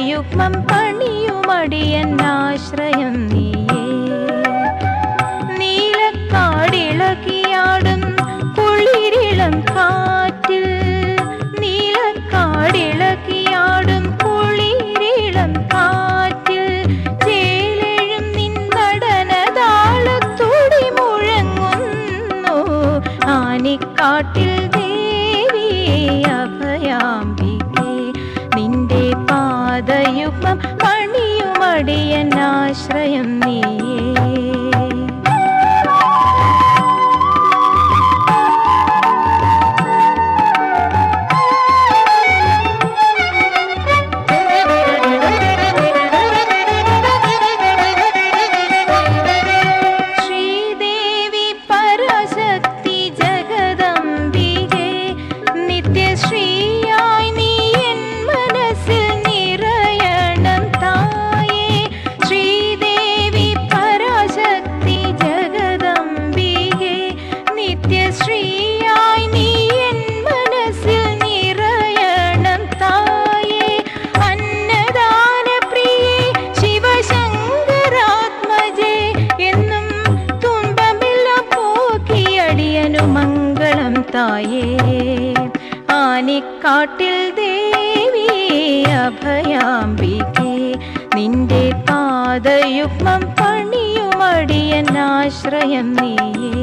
പാദയുഗ്മം പണിയുമടിയനാശ്രയം നീയേ. നീലക്കാടിളകിയാടും കുളിരിളം കാറ്റിൽ, നീലക്കാടിളകിയാടും കുളിരിളം കാറ്റിൽ ചേലെഴും നിൻ നടനതാളത്തുടി മുഴങ്ങുന്നു. ആനിക്കാട്ടിൽ ദേവിയേ അഭയാംബികേ, നിന്റെ പാദയുഗ്മം പണിയുമടിയനാശ്രയം നീയേ. മംഗളം തായേ. ആനിക്കാട്ടിൽ ദേവിയേ അഭയാംബികേ, നിന്റെ പാദയുഗ്മം പണിയുമടിയനാശ്രയം നീയേ.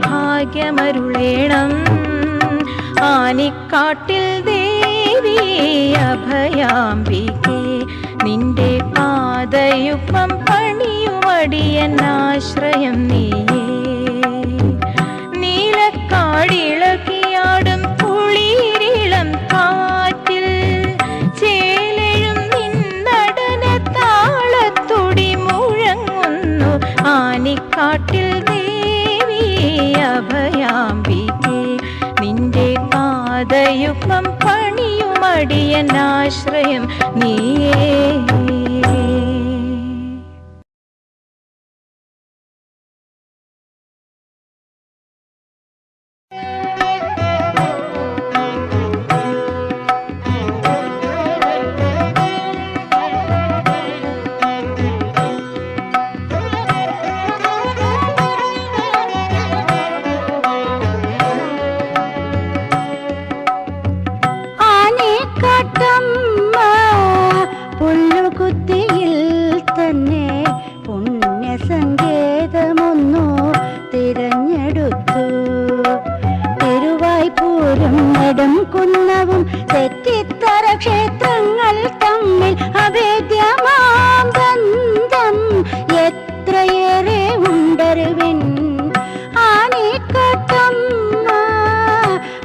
ഭാഗ്യമരുളേണം. ആനിക്കാട്ടിൽ ദേവിയേ അഭയാംബികേ, നിന്റെ പാദയുഗ്മം പണിയുമടിയനാശ്രയം നീയേ. നീലക്കാടിളകിയാടും കുളിരിളം കാറ്റിൽ ചേലെഴും നിൻ നടനതാളത്തുടി മുഴങ്ങുന്നു. ആനിക്കാട്ടിൽ അഭയാംബികേ, നിന്റെ പാദയുഗ്മം പണിയുമടിയനാശ്രയം നീയേ. കുന്നവും തെറ്റിത്തര ക്ഷേത്രങ്ങൾ തമ്മിൽ അഭേദ്യമാം ബന്ധം എത്രയേറെ ഉണ്ടരുവിൻ. ആനിക്കട്ടമ്മ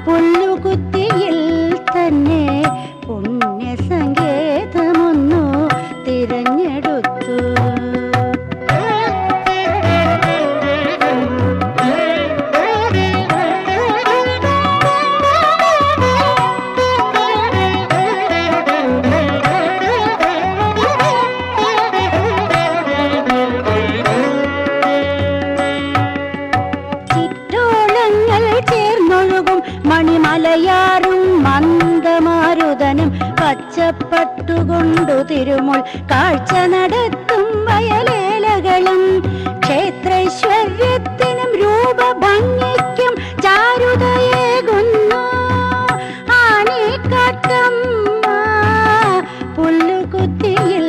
പുല്ലുകുത്തിയിൽ തന്നെ പുണ്യസങ്കേതമൊന്നു തിരഞ്ഞെടുത്തു. മണിമലയാറും മന്ദമാരുതനും പച്ചപ്പട്ടുകൊണ്ടു തിരുമുൾ കാഴ്ച നടത്തും വയലേലകളും ക്ഷേത്രൈശ്വര്യത്തിനും രൂപഭംഗിക്കും ചാരുതയേകുന്നു. ആനിക്കാട്ടമ്മ പുല്ലുകുത്തിയിൽ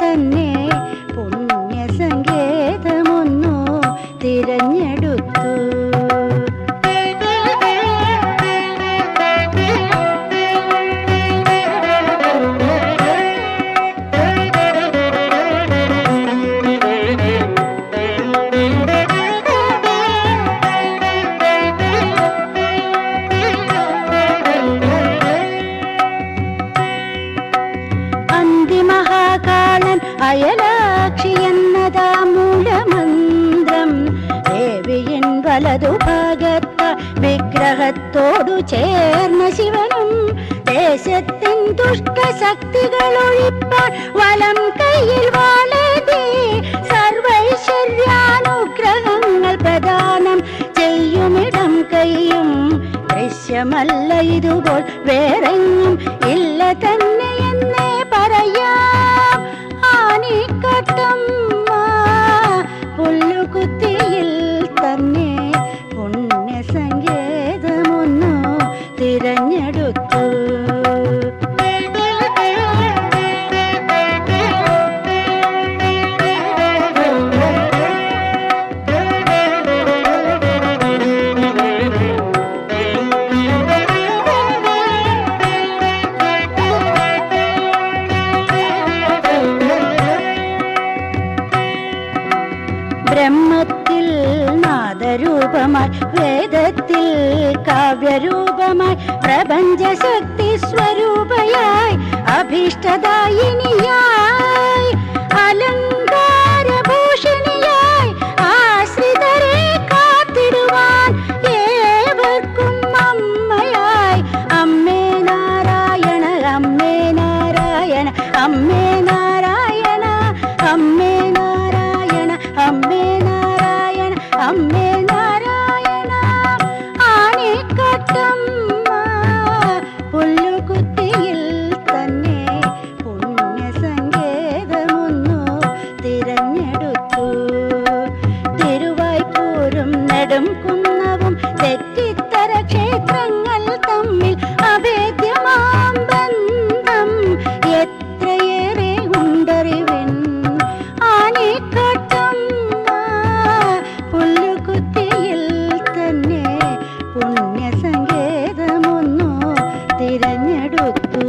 തന്നെ പുണ്യസങ്കേതമൊന്നു തിരഞ്ഞെടുത്തു. വലതുഭാഗത്ത വിഗ്രഹത്തോടു ചേർന്ന ശിവനും ദേശത്തിൻ ദുഷ്ടശക്തികൾ ഒഴിപ്പാൻ വലം കയ്യിൽ വാളേതി സർവൈശ്വര്യാനുഗ്രഹങ്ങൾ പ്രദാനം ചെയ്യുമിടം കൈയും ദൃശ്യമല്ല ഇതുപോൽ വേറെങ്ങും ഇല്ല തന്നെ എന്നേ പറയാം. ആനിക്കട്ടമ്മ പുല്ലുകുത്തിയിൽ തന്നെ പുണ്യസങ്കേതമൊന്നു തിരഞ്ഞെടുത്തു. ബ്രഹ്മത്തിൽ നാദരൂപമായി വേദത്തിൽ കാവ്യരൂപമായി പ്രപഞ്ചശക്തി സ്വരൂപയായി അഭീഷ്ടദായിനിയായി അലങ്കാരഭൂഷണിയായി ആശ്രിതരെ കാത്തിടുവാൻ ഏവർക്കും അമ്മയായി അമ്മേ നാരായണ അമ്മേ നാരായണ അമ്മേ നാരായണ അമ്മേ നാരായണ അമ്മേ നാരായണ അമ്മേ നാരായണ. ആനിക്കട്ടമ്മ പുല്ലുകുത്തിയിൽ തന്നെ പുണ്യസങ്കേതമൊന്നു തിരഞ്ഞെടുത്തു. തിരുവായ്പൂരും നെടുംകുന്നവും തെറ്റിത്തര ക്ഷേത്രങ്ങൾ തമ്മിൽ അഭേദ്യമാം ബന്ധം എത്രയേറെ ഉണ്ടറിവിൻ. ആനിക്കട്ടമ്മ പുല്ലുകുത്തിയിൽ തന്നെ പുണ്യസങ്കേതമൊന്നു തിരഞ്ഞെടുത്തു.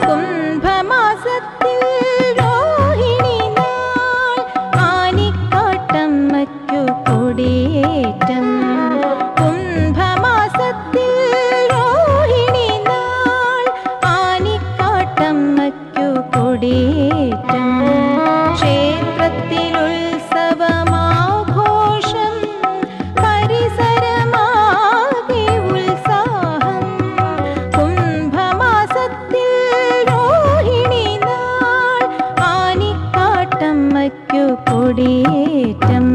കുംഭമാസത്തിൽ രോഹിണി നാൾ ആനിക്കാട്ടമ്മയ്ക്കു കൊടിയേറ്റം. കുംഭമാസത്തിൽ രോഹിണി നാൾ ആനിക്കാട്ടമ്മയ്ക്കു കൊടിയേറ്റം. ക്ഷേത്രത്തിലുത്സവമാഘോഷം പരിസരമാകെ ഉത്സാഹം. കുംഭമാസത്തിൽ രോഹിണി നാൾ ആനിക്കാട്ടമ്മയ്ക്കു കൊടിയേറ്റം.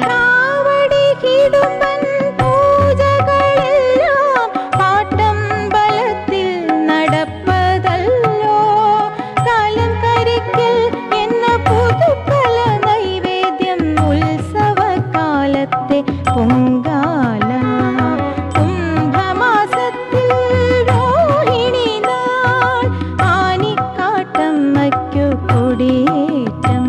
കാവടി കിടുമ്പൻ പൂജകളെല്ലാം പാട്ടമ്പലത്തിൽ നടപ്പതല്ലോ. കാലം കരിക്കൽ എന്ന പുതുക്കല നൈവേദ്യം ഉത്സവകാലത്തെ പൊങ്കാല. കുംഭമാസത്തിൽ രോഹിണി നാൾ ആനിക്കാട്ടമ്മയ്ക്കു കൊടിയേറ്റം.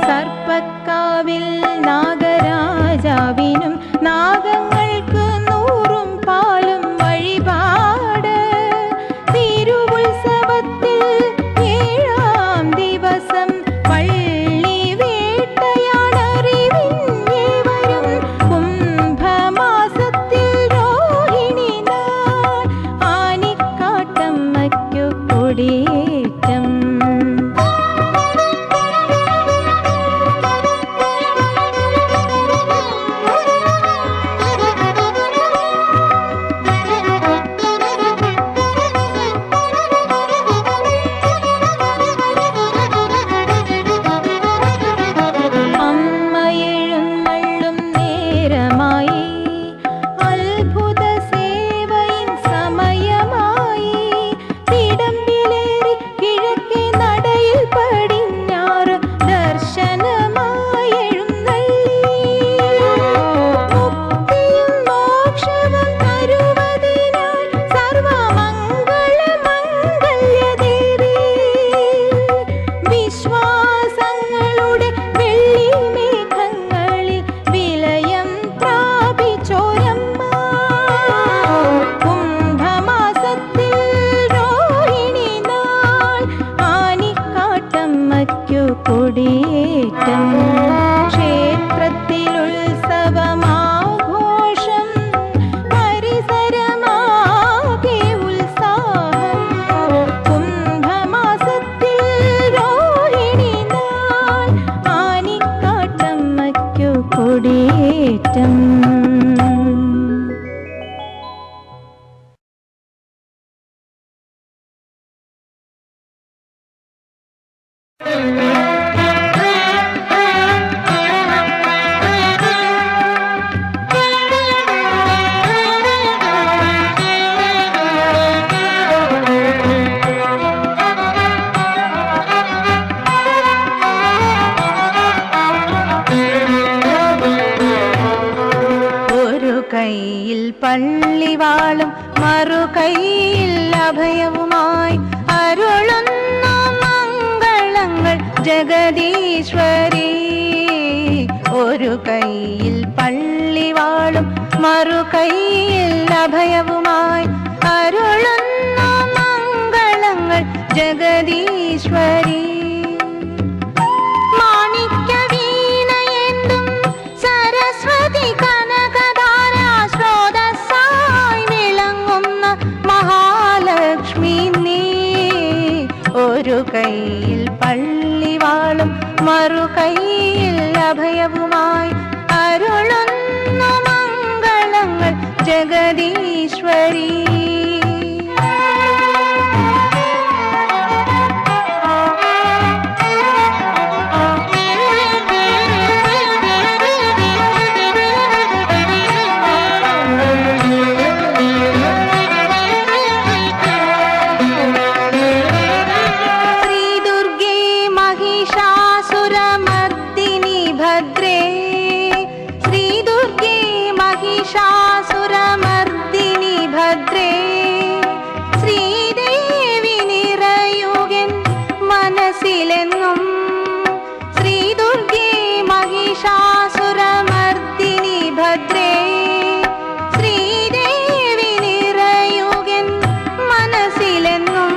സർപ്പക്കാവിൽ നാഗരാജാവിനും നാഗങ്ങൾക്ക് കൈയിൽ പള്ളിവാളും മറുകൈയിൽ അഭയവുമായി അരുളുന്നു മംഗളങ്ങൾ ജഗദീശ്വരി. ഒരു കൈയിൽ പള്ളിവാളും മറുകൈയിൽ അഭയവുമായി അരുളുന്നു മംഗളങ്ങൾ ജഗദീശ്വരി. ഒരു കൈയിൽ പള്ളിവാളും മറുകൈയിൽ അഭയവുമായി അരുളുന്നു മംഗളങ്ങൾ ജഗദീശ്വരി. മഹിഷാസുരമർദിനി ഭദ്രേ ശ്രീദേവി നിറയുകൻ മനസ്സിലെങ്ങും. ശ്രീദുർഗേ മഹിഷാസുരമർദിനി ഭദ്രേ ശ്രീദേവി നിറയുകൻ മനസ്സിലെങ്ങും.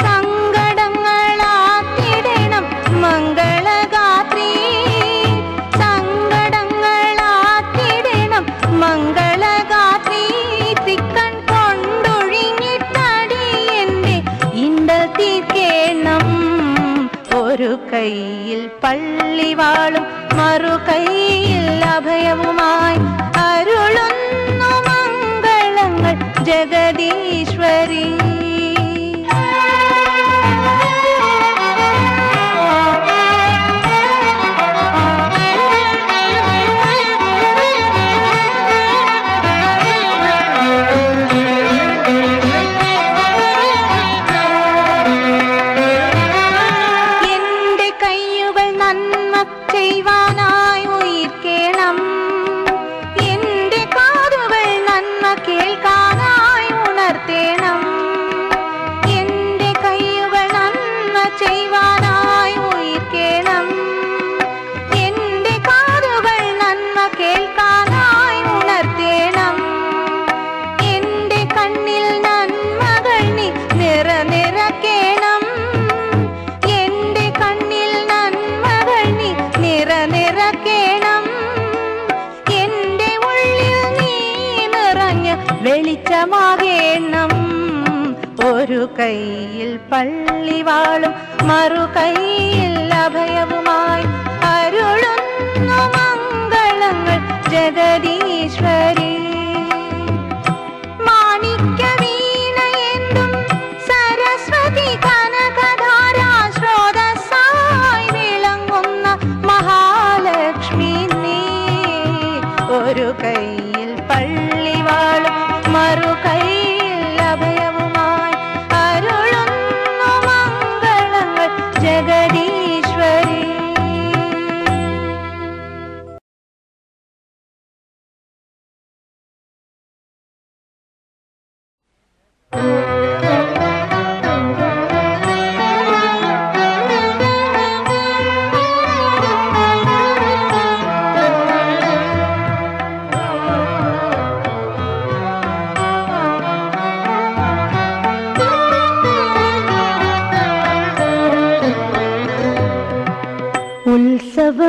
സങ്കടങ്ങളാത്തിടണം മംഗളഗാത്രീ മംഗളഗാത്രീ. തിക്കൺ കൊണ്ടൊഴിഞ്ഞിട്ടടി എന്റെ ഇണ്ട തീർക്കേണം. ഒരു കൈയിൽ പള്ളിവാളും മറുകൈയിൽ അഭയവുമായി അരുളുന്നു മംഗളങ്ങൾ ജഗദീശ്വരി. ചെയ്യുവാനായി ഉയിർക്കേണം. എന്റെ കാതുകൾ നന്മ കേൾക്കാനായി ഉണർത്തേണം. എന്റെ കൈകൾ നന്മ ചെയ്യുവാനായി ഉയിർക്കേണം. എന്റെ കാതുകൾ നന്മ കേൾക്കാനായി ഉണർത്തേണം. എന്റെ കണ്ണിൽ നന്മകൾ നീ നിറനിറക്കേണം. എന്റെ കണ്ണിൽ നന്മകൾ നീ നിറനിറക്കേണം. എന്റെ ഉള്ളിൽ നീ നിറഞ്ഞ് വെളിച്ചമാകേണം. ഒരു കൈയിൽ പള്ളിവാളും മറുകൈയിൽ അഭയവുമായി അരുളുന്നു മംഗളങ്ങൾ ജഗദീശ്വരി. മാണിക്യവീണയെന്തും സരസ്വതി കനകധാരാ സ്രോതസ്സായി വിളങ്ങുന്ന മഹാലക്ഷ്മി നീ. ഒരു കൈയിൽ പള്ളിവാളും മറുകൈയിൽ അഭയവുമായി അരുളുന്നു മംഗളങ്ങൾ ജഗദീശ്വരി.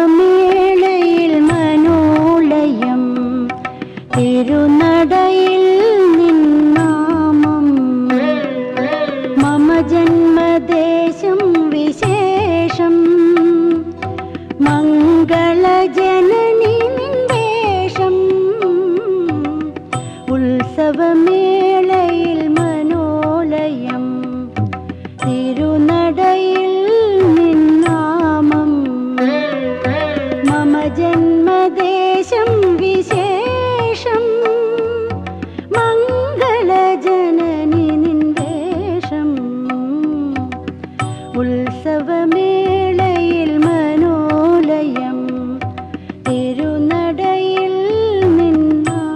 ഉത്സവമേളയിൽ മനോലയം തിരുനടയിൽ നിന്നാമം മമ ജന്മദേശം വിശേഷം മംഗളജനനി നിന്ദേശം. ഉത്സവമേളയിൽ മനോലയം തിരുനടയിൽ നിന്നാമം മമ ജന്മദേശം വിശേഷം മംഗളജനനി നിന്ദേശം. ഉത്സവമേളയിൽ മനോലയം തിരുനടയിൽ നിന്നാമം.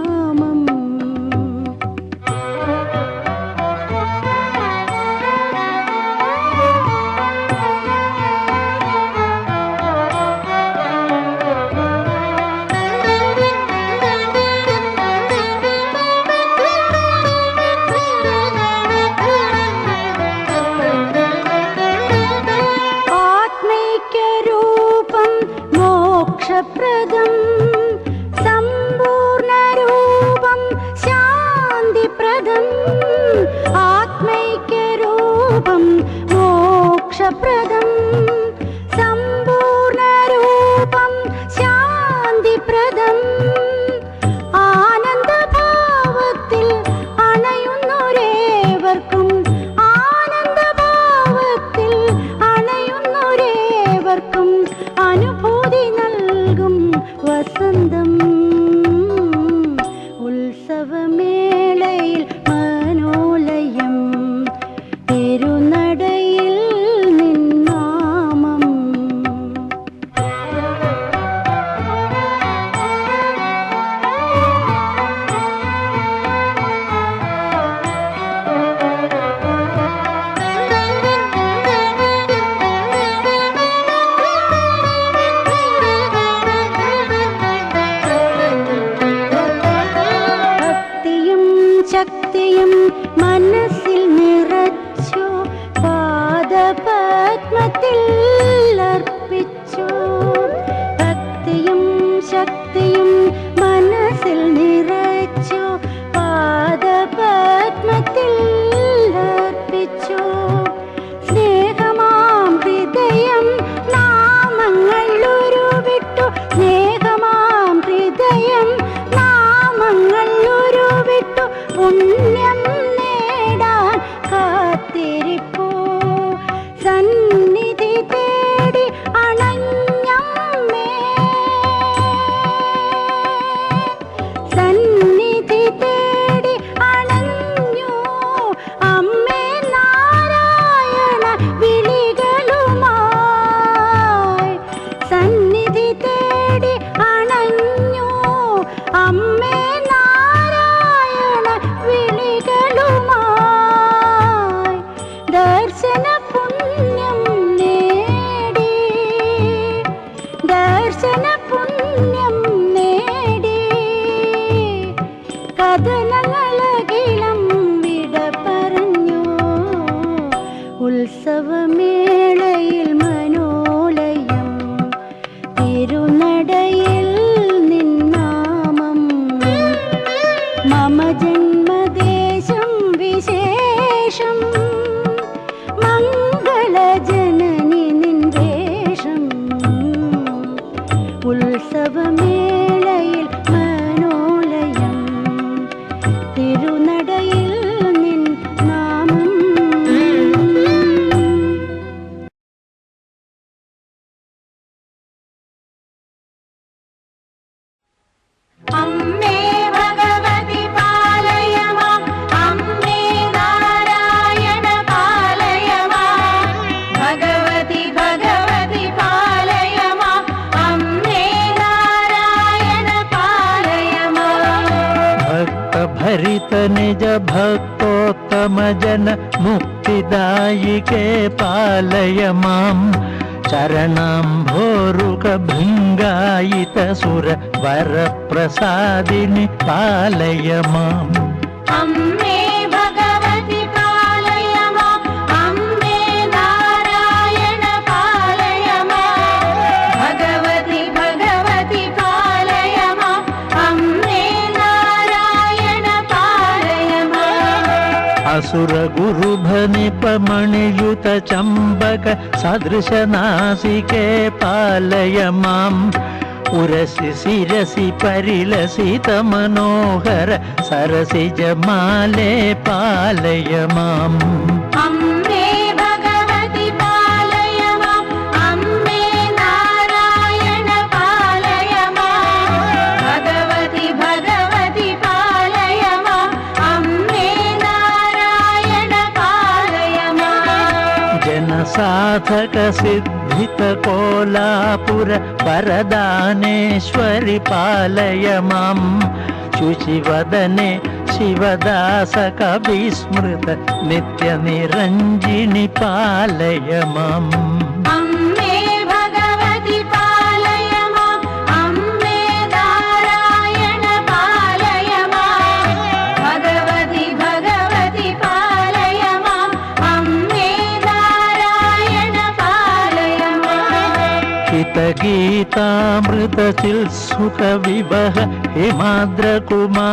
ശക്തിയും മനസ്സിൽ നിറച്ചു പാദപത്മത്തിൽ അർപ്പിച്ചു. ഭക്തിയും ശക്തിയും മനസ്സിൽ നിറച്ചു പാദപത്മത്തിൽ അർപ്പിച്ചു. സ്നേഹമാം ഹൃദയം നാമങ്ങൾ ഉരുവിട്ടു, സ്നേഹമാം ഹൃദയം നാമങ്ങൾ ഉരുവിട്ടു, പുണ്യം നേടാൻ കാത്തിരിപ്പൂ. സന്നിധി തേടി അണഞ്ഞമ്മേ, സന്നിധി തേടി അണഞ്ഞു അമ്മേ നാരായണ വിളികളുമായി. സന്നിധി തേടി അണഞ്ഞു അമ്മേ നാരായണ വിളികളുമായി. ദർശന പുണ്യം നേടി, ദർശന പുണ്യം നേടി. കഥനങ്ങളകിലം വിട പറഞ്ഞു, ഉത്സവമേളയിൽ മനോലയം, തിരുനടയിൽ നിന്നാമം. മമ ജന്മദേശം വിശേഷം, മംഗളജനനി നിൻ വേഷം. ഉത്സവമേളയിൽ മനോലയം, തിരുനടയിൽ നിൻ നാമം. അമ്മേ ഭഗവതി പാലയ മാം, അമ്മേ നാരായണ പാലയ മാം. ഭഗവതി ഭഗവതി പാലയ മാം, അമ്മേ നാരായണ പാലയ മാം. ഭക്തഭരിത നിജ ഭക്തോത്തമ ജന മുക്തിദായികേ പാലയ മാം. ചരണാംഭോരുക ഭൃംഗായിത സുര വരപ്രസാദിനി പാലയ മാം. അമ്മേ ഭഗവതി പാലയ മാം, അമ്മേ നാരായണ പാലയ മാം. ഭഗവതി ഭഗവതി പാലയ മാം, അമ്മേ നാരായണ പാലയ മാം. അസുര ഗുരുഭനിപമണിയുത ചമ്പക സദൃശനാസികേ പാലയ മാം. ഉരസി ശിരസി പരിലസിത മനോഹര സരസിജമാലേ പാലയ മാം. അമ്മേ ഭഗവതി പാലയ മാം, അമ്മേ നാരായണ പാലയ മാം. ഭഗവതി ഭഗവതി പാലയ മാം, അമ്മേ നാരായണ പാലയ മാം. ജനസാധക സിദ്ധിത കോലാപുര വരദാനേശ്വരി പാലയ മാം. ശുചിവദനെ ശിവദാസ കവിസ്മൃത നിത്യനിരഞ്ജിനി പാലയ മാം. അമ്മേ ഭഗവതി പാലയ മാം, അമ്മേ നാരായണ പാലയ മാം. ഭഗവതി ഭഗവതി പാലയ മാം, അമ്മേ നാരായണ പാലയ മാം. ഹിതഗീതാമൃതസിൽ സുഖവിവഹ ഹിമാദ്രകുമാരികെ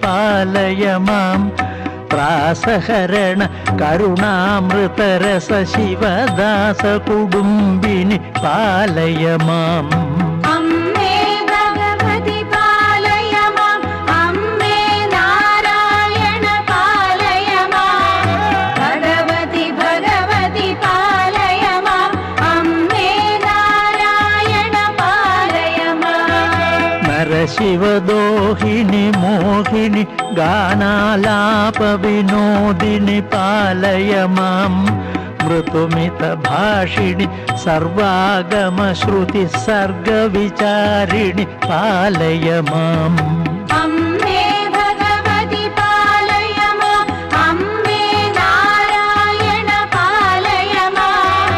പാലയ മാം. പ്രാസഹരണ കരുണാമൃതരസ ശിവദാസ കുടുംബിനി പാലയ മാം. അമ്മേ ഭഗവതി പാലയ മാം, അമ്മേ നാരായണ പാലയ മാം. ഭഗവതി ഭഗവതി പാലയ മാം, അമ്മേ നാരായണ പാലയ മാം. നരശിവദോഹിനി മോഹിനി ഗാനാലാപ വിനോദിനി പാലയ മാം. മൃതുമിത ഭാഷിണി സർവാഗമ ശ്രുതി സർഗ വിചാരിണി പാലയ മാം. അമ്മേ ഭഗവതി പാലയ മാം, അമ്മേ നാരായണ പാലയ മാം.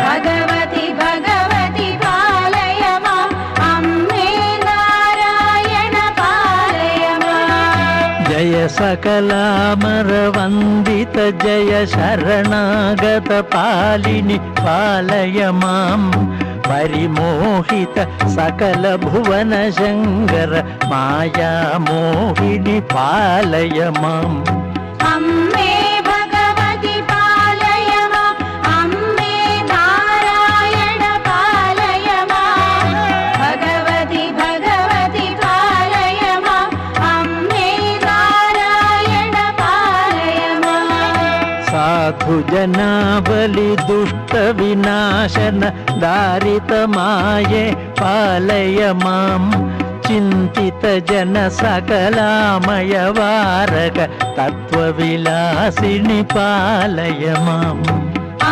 ഭഗവതി ഭഗവതി പാലയ മാം, അമ്മേ നാരായണ പാലയ മാം. जय सकलामरवन्दित जय शरणागत पालिनि पालय मां परिमोहित सकल भुवन शङ्कर माया मोहिनि पालय माम् अम्बे भगवति पालय माम् अम्बे नारायण पालय माम् भगवति भगवति पालय माम् अम्बे नारायण पालय माम् साधु जनावलि दुष्ट विनाशन दारित माये पालय माम् चिन्तित जन सकलामय वारक तत्त्वविलासिनि पालय माम्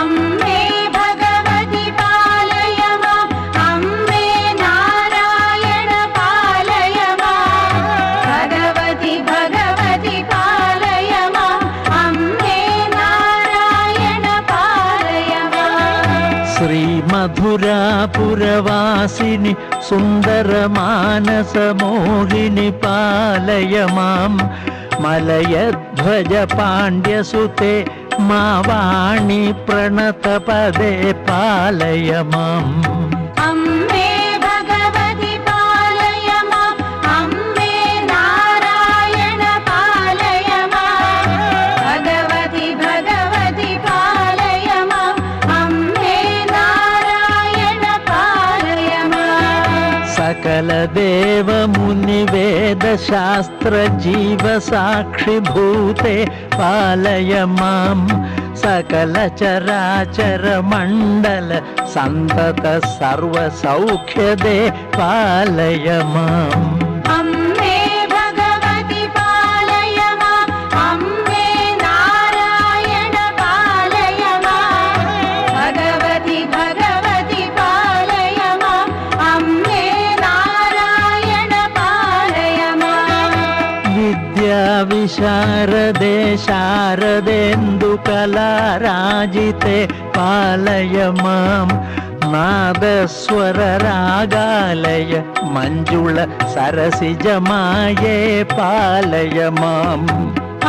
अम्बे भगवति पालय माम् अम्बे नारायण पालय माम् भगवति भगवति पालय माम् अम्बे नारायण पालय माम् श्रीमधुरापुरवासिनि सुन्दर मानस मोहिनि पालय माम् मलयध्वज पाण्ड्यसुते मा वाणी प्रणतपदे पालय माम् अम्बे भगवति पालय माम् अम्बे नारायण पालय माम् भगवति भगवति पालय माम् अम्बे नारायण पालय माम् सकल देव मुनि वेद शास्त्र जीव साक्षिभूते पालय माम् सकल चराचर मण्डल सन्तत सर्व सौख्यदे पालय माम् अम्बे भगवति पालय माम् अम्बे नारायण पालय माम् भगवति भगवति पालय माम् अम्बे नारायण पालय माम् विद्या विशारदे शारदेन्दुकलाराजिते पालय माम् नादस्वर रागालय मञ्जुळ सरसिजमाये पालय माम्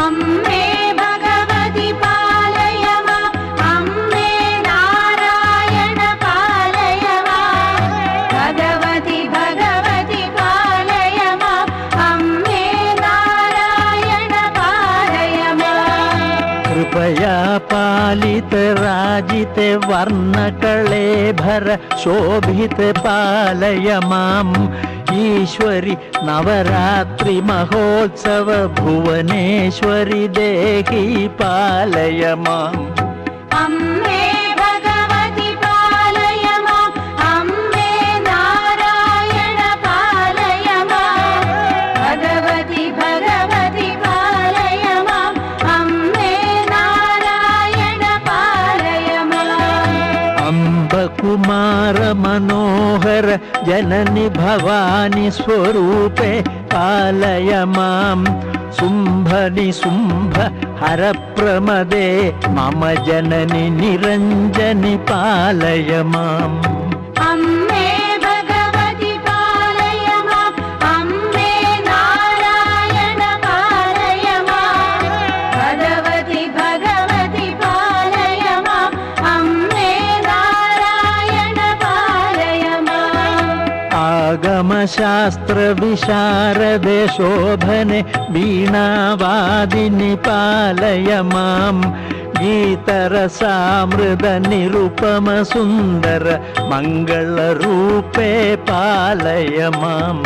अम्बे भगवति पालय माम् अम्बे नारायण पालय माम् भगवति भगवति पालय माम् अम्बे नारायण पालय माम् कृपया पालित राजित वर्णकळेभर शोभित पालय माम् ईश्वरि नवरात्रि महोत्सव भुवनेश्वरि देहि पालय माम् अम्बे भगवति पालय माम् अम्बे नारायण पालय माम् भगवति भगवति पालय माम् अम्बे नारायण पालय माम् अम्ब कुमार मनोहर जननि भवानि स्वरूपे पालय माम् शुम्भनि शुम्भ हर प्रमदे मम जननि निरञ्जनि पालय माम् अम्बे भगवति पालय माम् अम्बे नारायण पालय माम् भगवति भगवति पालय माम् अम्बे नारायण पालय माम् आगम शास्त्र विशारदे शोभने वीणावादिनि पालय माम् गीतरसामृद निरुपम सुन्दर मङ्गलरूपे पालय माम्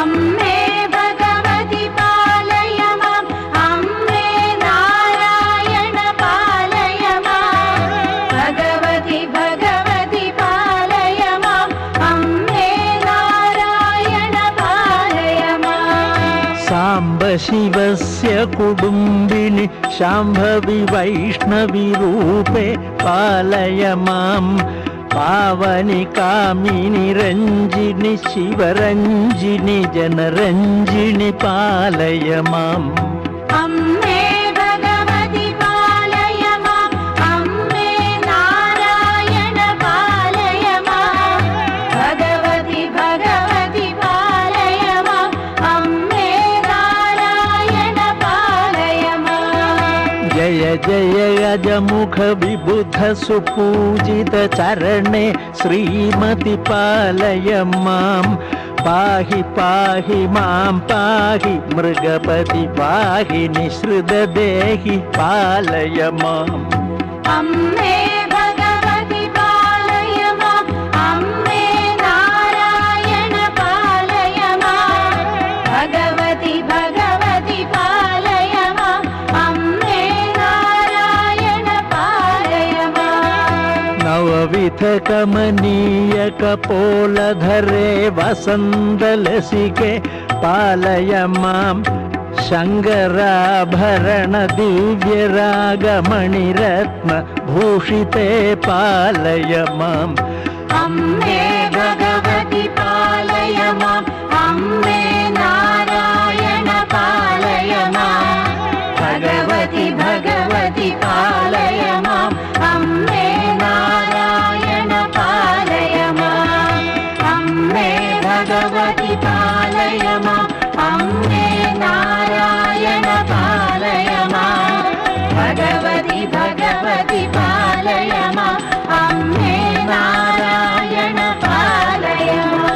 अम्बे भगवति पालय माम् अम्बे नारायण पालय माम् भगवति भगवति पालय माम् अम्बे नारायण पालय माम् साम्ब शिवस्य कुटुम्बिनि शाम्भवि वैष्णवि रूपे पालय माम् पावनि कामिनि रञ्जिनि शिवरञ्जिनि जनरञ्जिनि पालय माम् अम्बे भगवति पालय माम् अम्बे नारायण पालय माम् भगवति भगवति पालय माम् अम्बे नारायण जय अजमुख विबुध सुपूजित चरणे श्रीमति पालय मां पाहि पाहि मां पाहि मृगपति पाहि निःसृत देहि पालय माम् अम्मे भगवति पालय माम् अम्मे नारायण पालय माम् भगवति भगवति पालय माम् अम्मे नारायण पालय माम् नवविध कमनीय कपोलधरे वसन्तलसिके पालय माम् शङ्कराभरण दिव्यरागमणिरत्न भूषिते पालय माम् अम्मे भगवति पालय माम् अम्मे नारायण पालय माम् भगवति भगवति पालय माम् अम्मे नारायण पालय माम् अम्मे भगवति पालय माम् अम्मे नारायण पालय माम् भगवति भगवति पालय माम् अम्मे नारायण पालय माम्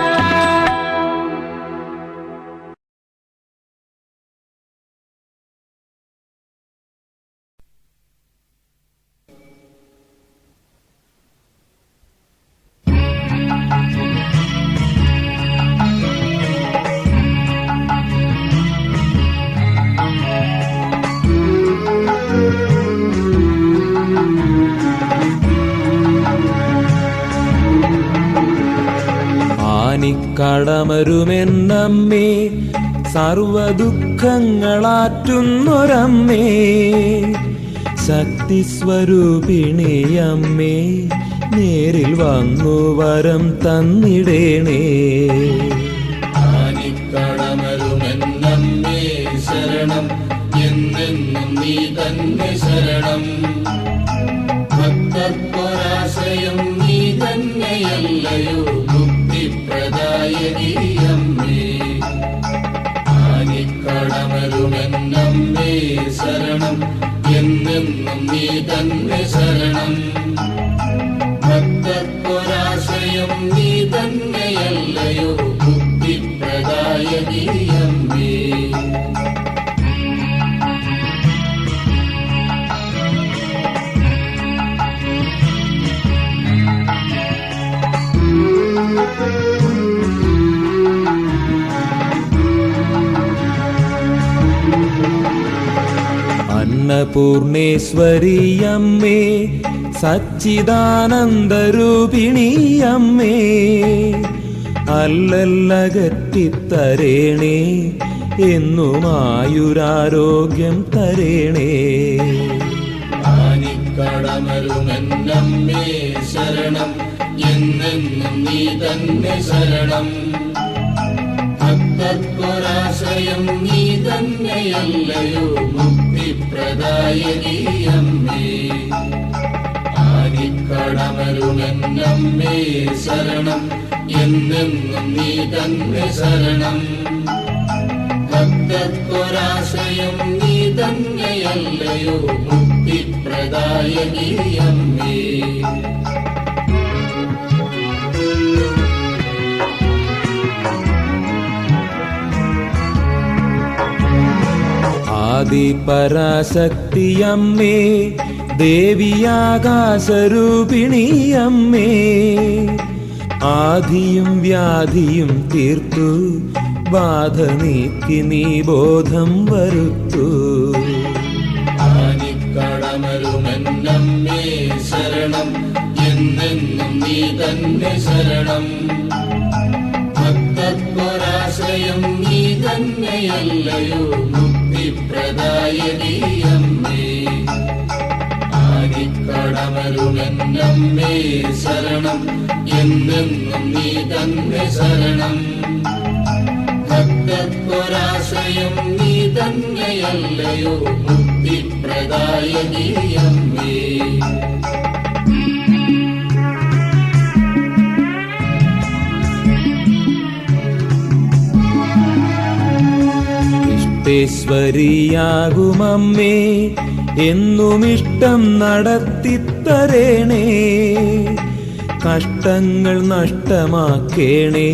കടമരുമെന്നമ്മേ സർവദുഃഖങ്ങളാറ്റുന്നൊരമ്മേ ശക്തിസ്വരൂപിണിയമ്മേ നേരിൽ വന്നു വരം തന്നിടേണേ കടമരുമെന്നമ്മേ ശരണം എന്നെന്നും നീ തന്നെ ശരണം ഭക്തർക്കൊരാശയം നീ തന്നെയല്ലയോ മുക്തിപ്രദായകിയമ്മേ ആനിക്കടമരുമെന്നമ്മേ ശരണം എന്നെന്നും നീ തന്നെ ശരണം ഭക്തർക്കൊരാശയം നീ തന്നെയല്ലയോ മുക്തിപ്രദായകിയമ്മേ അന്നപൂർണേശ്വരിയമ്മേ സച്ചിദാനന്ദരൂപിണിയമ്മേ അല്ലല്ലകറ്റിത്തരേണേ എന്നും ആയുരാരോഗ്യം തരേണേ ആനിക്കടമരുമെന്നമ്മേ ശരണം എന്നെന്നും നീ തന്നെ ശരണം ഭക്തർക്കൊരാശയം നീ തന്നെയല്ലയോ മുക്തിപ്രദായകിയമ്മേ ആനിക്കടമരുമെന്നമ്മേ ശരണം എന്നെന്നും നീ തന്നെ ശരണം ഭക്തർക്കൊരാശയം നീ തന്നെയല്ലയോ മുക്തിപ്രദായകിയമ്മേ ആദിപരാശക്തിയമ്മേ ദേവിയാകാശരൂപിണിയമ്മേ ആദിയും വ്യാധിയും തീർത്തു ബാധ നീക്കി നീ ബോധം വരുത്തു ആനിക്കടമരുമെന്നമ്മേ ശരണം എന്നെന്നും നീ തന്നെ ശരണം ഭക്തർക്കൊരാശയം നീ തന്നെയല്ലയോ മുക്തിപ്രദായകിയമ്മേ ആനിക്കടമരുമെന്നമ്മേ ശരണം എന്നെന്നും നീ തന്നെ ശരണം ഭക്തർക്കൊരാശയം നീ തന്നെയല്ലയോ മുക്തിപ്രദായകിയമ്മേ വിശ്വേശ്വരിയാകുമമ്മേ എന്നുമിഷ്ടം നടത്തിത്തരേണേ. കഷ്ടങ്ങൾ നഷ്ടമാക്കേണേ,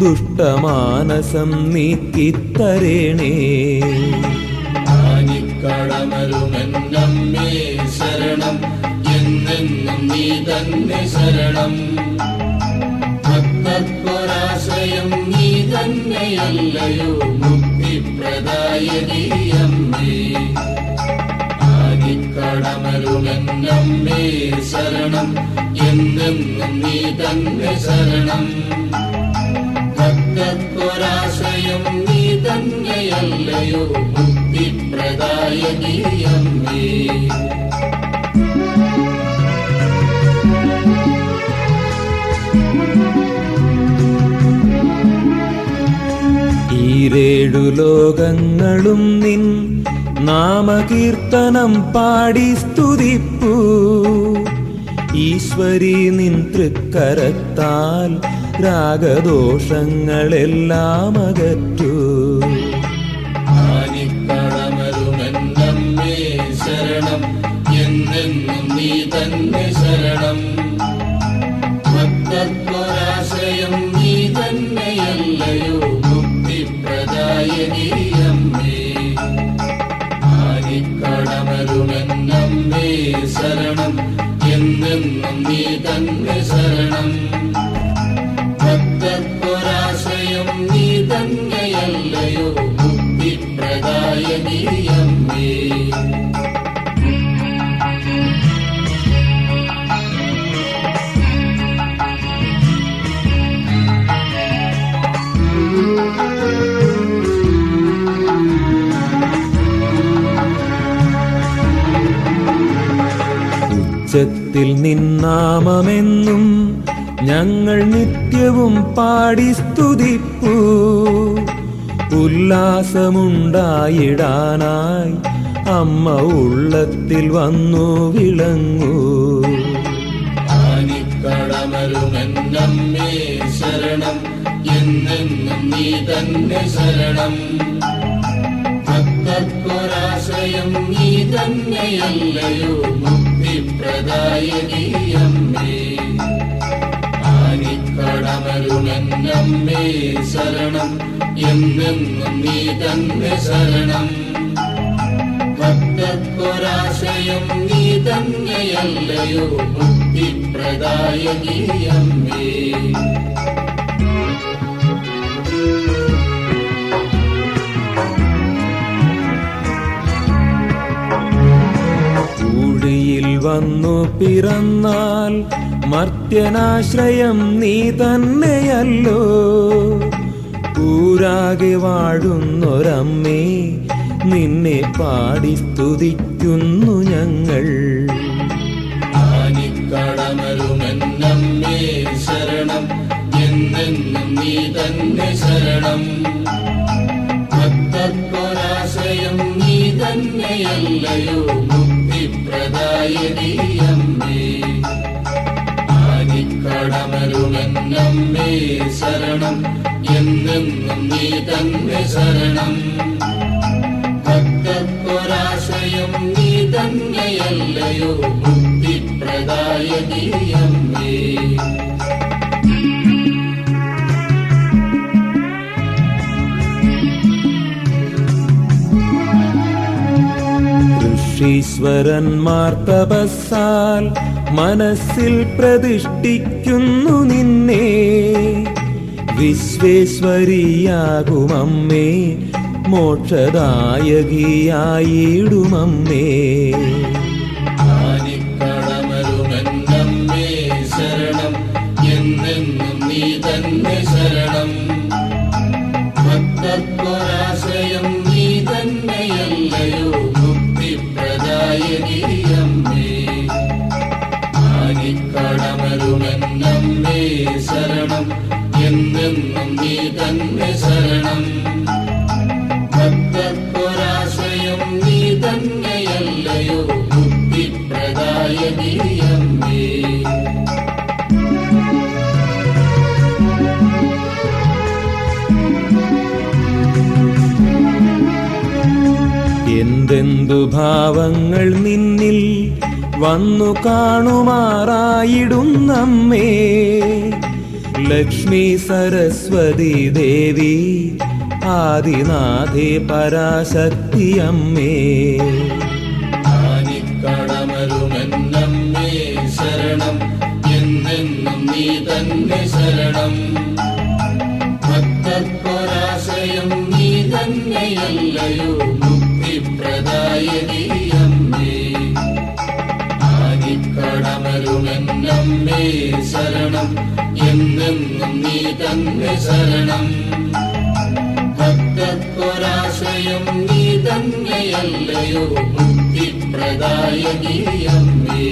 ദുഷ്ടമാനസം നീക്കിത്തരേണേ. ആനിക്കടമരുമെന്നമ്മേ ശരണം, എന്നെന്നും നീ തന്നെ ശരണം. ഭക്തർക്കൊരാശ്രയം നീ തന്നെയല്ലയോ മുക്തിപ്രദായകീയമ്മേ. ആനിക്കടമരുമെന്നമ്മേ ശരണം, എന്നെന്നും നീ തന്നെ ശരണം. ഭക്തർക്കൊരാശ്രയം നീ തന്നെയല്ലയോ മുക്തിപ്രദായകീയമ്മേ. ഈരേഴു ലോകങ്ങളും നിൻ നാമകീർത്തനം പാടി സ്തുതിപ്പൂ. ഈശ്വരി നിൻ തൃക്കരത്താൽ രാഗദോഷങ്ങളെല്ലാം അകറ്റൂ. ആനിക്കടമരുമെന്നമ്മേ ശരണം, എന്നെന്നും നീ തന്നെ ശരണം. ഭക്തർക്കൊരാശ്രയം നീ തന്നെയല്ലയോ മുക്തിപ്രദായകീയമ്മേ. ആനിക്കടമരുമെന്നമ്മേ ശരണം, എന്നെന്നും നീ തന്നെ ശരണം. ഭക്തർക്കൊരാശ്രയം നീ തന്നെയല്ലയോ മുക്തിപ്രദായകീയമ്മേ. ഉച്ചത്തിൽ നിന്നാമമെന്നും ഞങ്ങൾ നിത്യവും പാടി സ്തുതിപ്പൂ. ഉല്ലാസമുണ്ടായിടാനായി അമ്മ ഉള്ളത്തിൽ വന്നു വിളങ്ങൂ. ആനിക്കടമരുമെന്നമ്മേ ശരണം, എന്നെന്നും നീ തന്നെ ശരണം. ഭക്തർക്കൊരാശ്രയം നീ തന്നെയല്ലയോ മുക്തിപ്രദായകീയമ്മേ. ആനിക്കടമരുമെന്നമ്മേ ശരണം, എന്നെന്നും നീ തന്നെ ശരണം. ഭക്തർക്കൊരാശ്രയം നീ തന്നെയല്ലയോ മുക്തിപ്രദായകീയമ്മേ. ൂഴിയിൽ വന്നു പിറന്നാൽ മർത്യനാശ്രയം നീ തന്നെയല്ലോ. ഊരാകെ വാഴുന്നൊരമ്മേ നിന്നെ പാടി സ്തുതിക്കുന്നു ഞങ്ങൾ. ആനിക്കടമരുമെന്നമ്മേ ശരണം, എന്നെന്നും നീ തന്നെ ശരണം. ഭക്തർക്കൊരാശ്രയം നീ തന്നെയല്ലയോ മുക്തിപ്രദായകീയമ്മേ. ആനിക്കടമരുമെന്നമ്മേ ശരണം, എന്നെന്നും നീ തന്നെ ശരണം. ഭക്തർക്കൊരാശ്രയം നീ തന്നെയല്ലയോ മുക്തിപ്രദായകീയമ്മേ. ഋഷീശ്വരന്മാർ തപസ്സാൽ മനസ്സിൽ പ്രതിഷ്ഠിക്കുന്നു നിന്നെ. വിശ്വേശ്വരിയാകുമമ്മേ മോക്ഷദായകിയായിടുമമ്മേ. ആനിക്കടമരുമെന്നമ്മേ ശരണം, എന്നെന്നും നീ തന്നെ ശരണം. ഭക്തർക്കൊരാശ്രയം നീ തന്നെയല്ലയോ മുക്തിപ്രദായകീയമ്മേ. ആനിക്കടമരുമെന്നമ്മേ ശരണം, എന്നെന്നും നീ തന്നെ ശരണം. ഭക്തർക്കൊരാശ്രയം നീ തന്നെയല്ലയോ എന്തെന്തു ഭാവങ്ങൾ നിന്നിൽ വന്നു കാണുമാറായിടുന്നമ്മേ. ലക്ഷ്മി സരസ്വതി ദേവി ആദിനാഥേ പരാശക്തിയമ്മേ. ആനിക്കടമരുമെന്നമ്മേ ശരണം, എന്നെന്നും നീ തന്നെ ശരണം. ഭക്തർക്കൊരാശയം നീ തന്നെയല്ലയോ മുക്തിപ്രദായകീയമ്മേ. ആനിക്കടമരുമെന്നമ്മേ ശരണം, എന്നെന്നും നീ തന്നെ ശരണം. ഭക്തർക്കൊരാശയം നീ തന്നെയല്ലയോ മുക്തിപ്രദായകീയമ്മേ.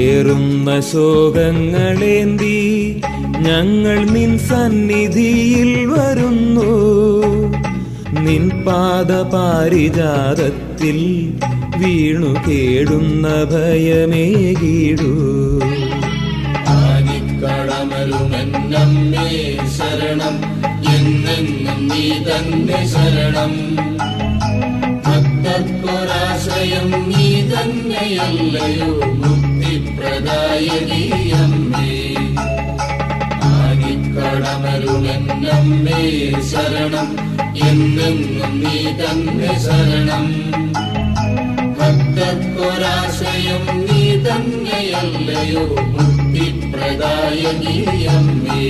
ഏറുന്ന ശോകങ്ങളേന്തി ഞങ്ങൾ നിൻ സന്നിധിയിൽ വരുന്നു. നിൻ പാദപാരിജാതത്തിൽ വീണു കേടുന്ന ഭയമേകീടൂ. ആനിക്കടമരുമെന്നമ്മേ ശരണം, എന്നെന്നും നീ തന്നെ ശരണം. ഭക്തർക്കൊരാശയം നീ തന്നെയല്ലയോ മുക്തിപ്രദായകീയമ്മേ. ആനിക്കടമരുമെന്നമ്മേ ശരണം, എന്നെന്നും നീ തന്നെ ശരണം. ഭക്തർക്കൊരാശയം നീ തന്നെയല്ലയോ മുക്തിപ്രദായകീയമ്മേ.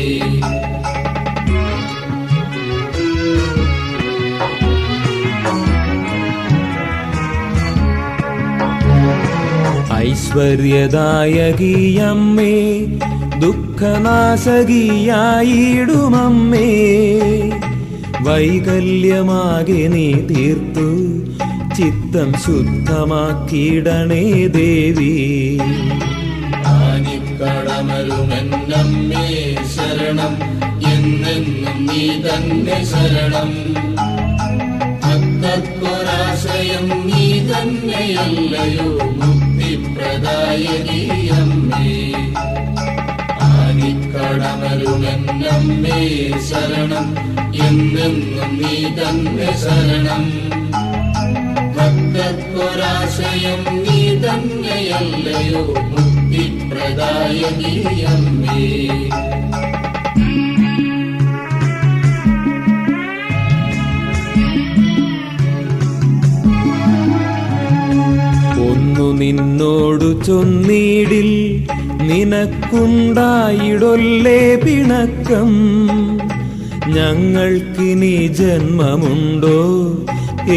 ഐശ്വര്യദായകീയമ്മേ, ദുഃഖനാശകിയായിടുമമ്മേ. വൈകല്യമാകെ നീ തീർത്തു ചിത്തം ശുദ്ധമാക്കിയിടണേ ദേവി. ആനിക്കടമരുമെന്നമ്മേ ശരണം, എന്നെന്നും നീ തന്നെ ശരണം. ഭക്തർക്കൊരാശയം നീ തന്നെയല്ലയോ മുക്തിപ്രദായകീയമ്മേ. ആനിക്കടമരുമെന്നമ്മേ ശരണം, എന്നെന്നും നീ തന്നെ ശരണം. ഭക്തർക്കൊരാശയം നീ തന്നെയല്ലയോ മുക്തിപ്രദായകീയമ്മേ. ഒന്നു നിന്നോടു ചൊന്നീടിൽ നിനക്കുണ്ടായിടൊല്ലേ പിണക്കം. ഞങ്ങൾക്കിനി ജന്മമുണ്ടോ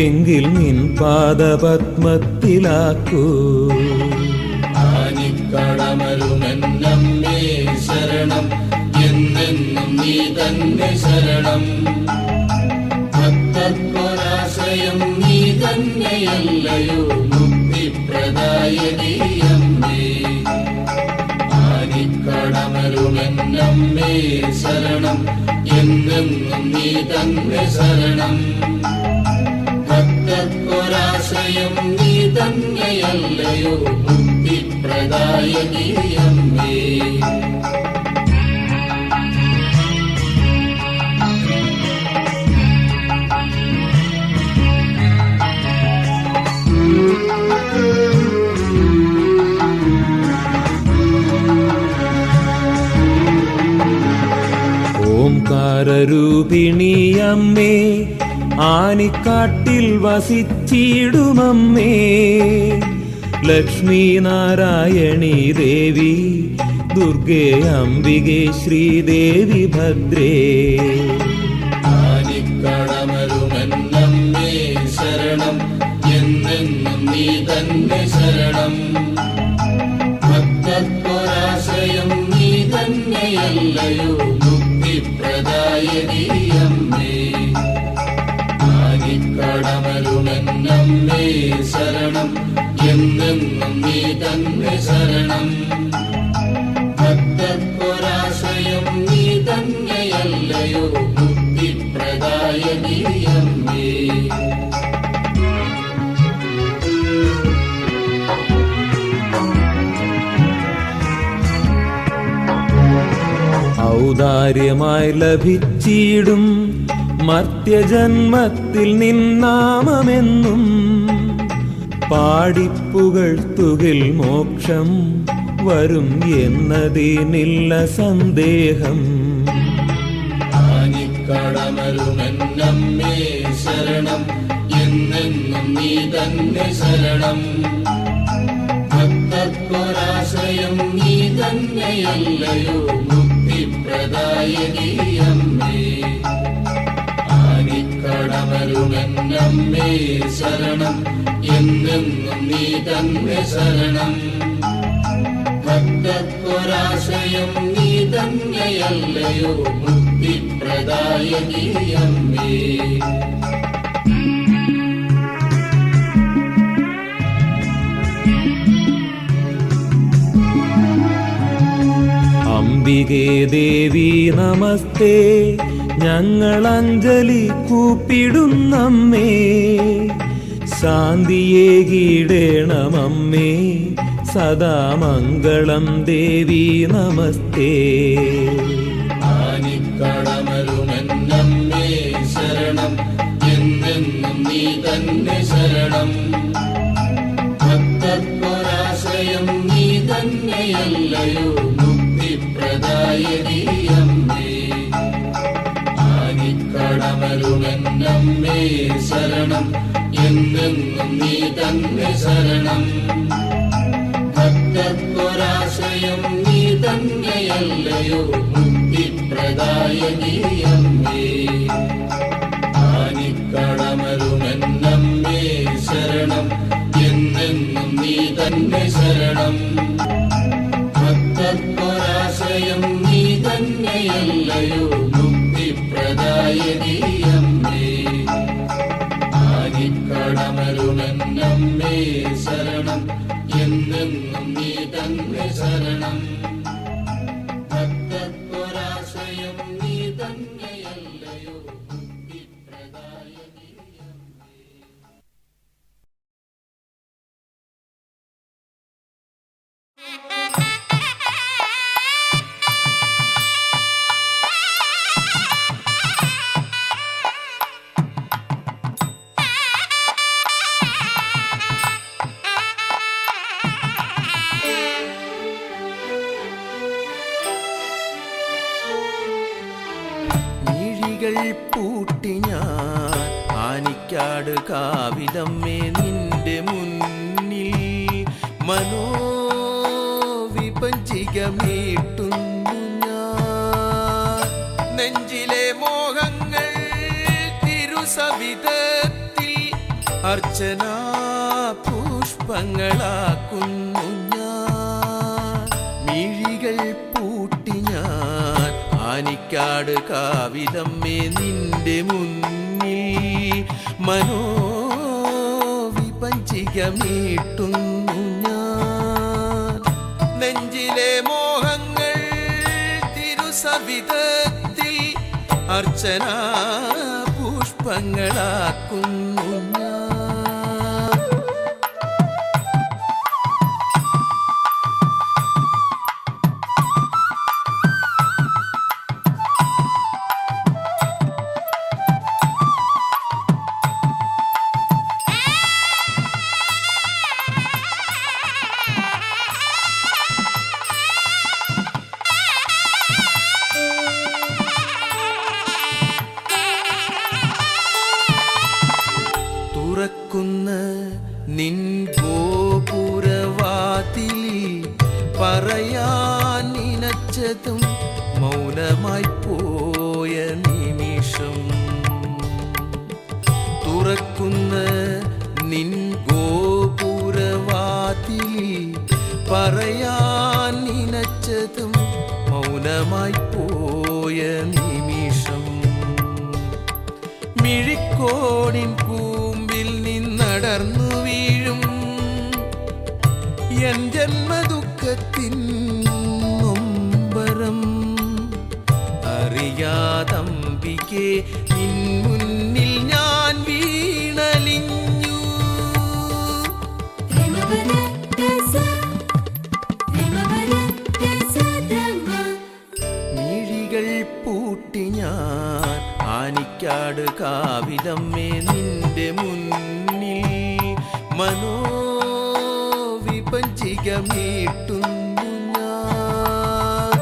എങ്കിൽ നിൻ പാദപത്മത്തിലാക്കൂ. ആനിക്കടമരുമെന്നമ്മേ ശരണം, എന്നെന്നും നീ തന്നെ ശരണം. ഭക്തർക്കൊരാശയം നീ തന്നെയല്ലയോ മുക്തിപ്രദായകീയമ്മേ. ആനിക്കടമരുമെന്നമ്മേ ശരണം, എന്നെന്നും നീ തന്നെ ശരണം. ഭക്തർക്കൊരാശയം നീ തന്നെയല്ലയോ മുക്തിപ്രദായകീയമ്മേ. ഓംകാരരൂപിണിയമ്മേ, ആനിക്കാട്ടിൽ വസിച്ചിടുമമ്മേ. ലക്ഷ്മി നാരായണി ദേവി, ദുർഗേ അംബികേ ശ്രീദേവി ഭദ്രേ. ആനിക്കടമരുമെന്നമ്മേ ശരണം, എന്നെന്നും നീ തന്നെ ശരണം. ഭക്തർക്കൊരാശയം നീ തന്നെയല്ലയോ മുക്തിപ്രദായകീയമ്മേ. ആനിക്കടമരുമെന്നമ്മേ ശരണം, എന്നെന്നും നീ തന്നെ ശരണം. ഭക്തർക്കൊരാശയം നീ തന്നെയല്ലയോ മുക്തിപ്രദായകീയമ്മേ. പ്രദായകീയമ്മേ. ഔദാര്യമായി ലഭിച്ചിടും മർത്യജന്മത്തിൽ നിന്നാമമെന്നും പാടിപ്പുകഴ്ത്തുകിൽ മോക്ഷം വരും എന്നതിനില്ല സന്ദേഹം. ആനിക്കടമരുമെന്നമ്മേ ശരണം, എന്നെന്നും നീ തന്നെ ശരണം. ഭക്തർക്കൊരാശ്രയം നീ തന്നെയല്ലയോ മുക്തിപ്രദായകീയമ്മേ. ആനിക്കടമരുമെന്നമ്മേ ശരണം, എന്നെന്നും നീ തന്നെ ശരണം. ഭക്തർക്കൊരാശ്രയം നീ തന്നെയല്ലയോ മുക്തിപ്രദായകീയമ്മേ. അംബികേ ദേവി നമസ്തേ, ഞങ്ങൾ അഞ്ജലി കൂപ്പിടുന്നമ്മേ. ശാന്തിയേകിടേണമമ്മേ, സദാ മംഗളം ദേവി നമസ്തേ. ആനിക്കടമരുമെന്നമ്മേ ശരണം, എന്നെന്നും നീ തന്നെ ശരണം. ഭക്തർക്കൊരാശ്രയം നീ തന്നെയല്ലയോ മുക്തിപ്രദായകീയമ്മേ. ആനിക്കടമരുമെന്നമ്മേ ശരണം, എന്നെന്നും നീ തന്നെ ശരണം. ഭക്തർക്കൊരാശ്രയം നീ തന്നെയല്ലയോ മുക്തിപ്രദായകീയമ്മേ. ആനിക്കടമരുമെന്നമ്മേ ശരണം, എന്നെന്നും നീ തന്നെ ശരണം. ഭക്തർക്കൊരാശ്രയം നീ തന്നെയല്ലയോ മുക്തിപ്രദായകീയമ്മേ. ആനിക്കടമരുമെന്നമ്മേ ശരണം, എന്നെന്നും നീ തന്നെ ശരണം. ഭക്തർക്കൊരാശ്രയം നീ തന്നെയല്ലയോ മുക്തിപ്രദായകീയമ്മേ. മിഴികൾ പൂട്ടി ഞാൻ ആനിക്കാട് കാവിലമ്മേ നിന്റെ മുന്നിൽ മനോവിപഞ്ചികമീട്ടുന്നു ഞാൻ. നെഞ്ചിലെ മോഹങ്ങൾ തിരുസവിധത്തിൽ അർച്ചനാ പുഷ്പങ്ങളാക്കുന്നു ഞാൻ. മിഴികൾ പൂട്ടി ഞാൻ ആനിക്കാട് കാവിലമ്മേ നിന്റെ മുന്നിൽ മനോവിപഞ്ചികമീട്ടുന്നു ഞാൻ. നെഞ്ചിലെ മോഹങ്ങൾ തിരുസവിധത്തിൽ അർച്ചനാ പുഷ്പങ്ങളാക്കുന്നു ഞാൻ. തുറക്കുന്ന നിൻ ഗോപുരവാതിലിൽ പറയാൻ നിനച്ചതും മൗനമായി പോയ നിമിഷം. തുറക്കുന്ന നിൻ ഗോപുരവാതിലിൽ പറയാൻ നിനച്ചതും മൗനമായി പോയ നിമിഷം. മിഴിക്കോടിൻ കൂമ്പിൽ നിന്നടർന്നു വീഴും എൻ ജന്മദുഃഖത്തിൻ നൊമ്പരം അറിയാതംബികെ നിൻ മുന്നിൽ കാവിലമ്മേ നിന്റെ മുന്നിൽ മനോവിപഞ്ചികമീട്ടുന്നു ഞാൻ.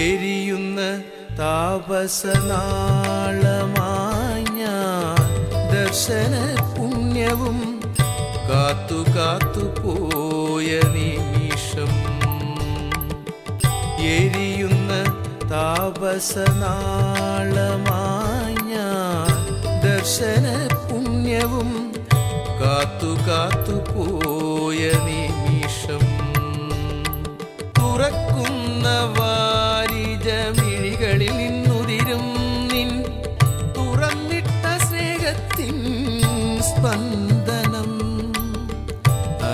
എരിയുന്ന താപസനാളമായി ഞാൻ ദർശന പുണ്യവും കാത്തു കാത്തു പോയ നിമിഷം. എരിയുന്ന താപസനാളമായി ഞാൻ ദർശന പുണ്യവും കാത്തു കാത്തു പോയ നിമിഷം. തുറക്കുന്ന വാരിജമിഴികളിൽ നിന്നുതിരും നിൻ തുറന്നിട്ട സ്നേഹത്തിൻ സ്പന്ദനം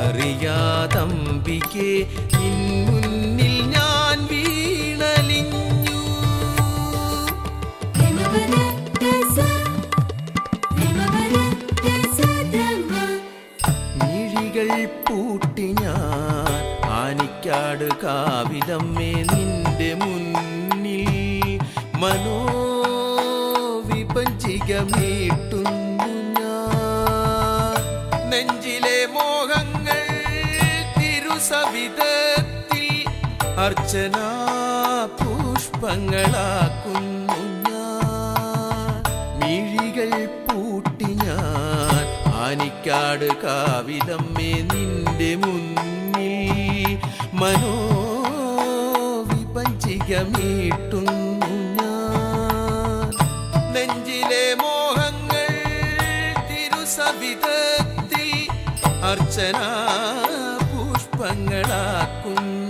അറിയാതമ്പികെ നിൻ മുന്നിൽ ഞാൻ വീണലിഞ്ഞു. മിഴികൾ പൂട്ടി ഞാൻ ആനിക്കാട് കാവിലമ്മേ നിന്റെ മുന്നിൽ മനോവിപഞ്ചികമീട്ടുന്നു ഞാൻ. നെഞ്ചിലെ മോഹങ്ങൾ തിരുസവിധത്തിൽ അർച്ചനാ പുഷ്പങ്ങളാക്കുന്നു ഞാൻ. മിഴികൾ പൂട്ടി ഞാൻ ആനിക്കാട് കാവിലമ്മേ നിന്റെ മുന്നിൽ മനോവിപഞ്ചികമീട്ടുന്നു ഞാൻ. നെഞ്ചിലെ മോഹങ്ങൾ തിരുസവിധത്തിൽ അർച്ചനാ പുഷ്പങ്ങളാക്കുന്നു